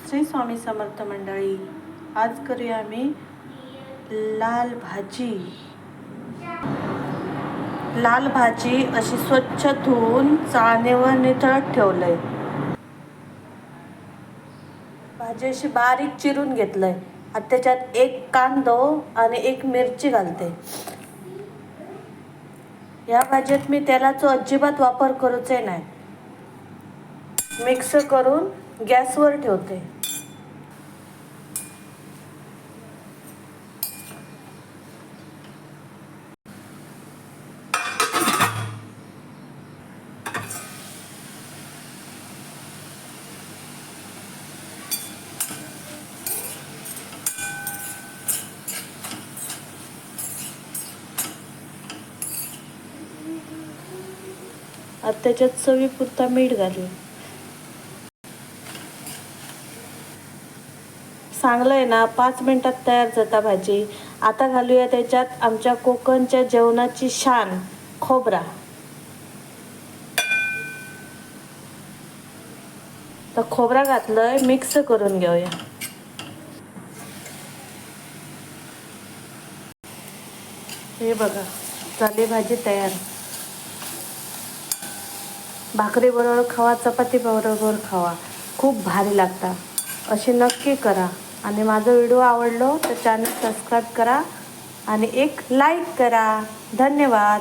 श्री स्वामी समर्थ मंडळी, आज करूया आम्ही लाल भाजी. लाल भाजी अशी स्वच्छ धुवून चाळणीवर निथळत ठेवलंय. भाजी अशी बारीक चिरून घेतलंय. आता त्याच्यात एक कांदो आणि एक मिरची घालते. या भाजीत मी तेलाचा अजिबात वापर करूचे नाही. मिक्स करून गॅसवर ठेवते. आता त्याच्यात चवीपुरता मीठ घालू. चांगलं आहे ना, 5 मिनिटात तयार जाता भाजी. आता घालूया त्याच्यात आमच्या कोकणच्या जेवणाची शान खोबरा. तर खोबरा घातलंय, मिक्स करून घेऊया. हे बघा, झाली भाजी तयार. भाकरी बरोबर खावा, चपाती बरोबर खावा, खूप भारी लागता. अशी नक्की करा. आणि माझा व्हिडिओ आवडलो तर चॅनल सबस्क्राईब करा आणि एक लाईक करा. धन्यवाद.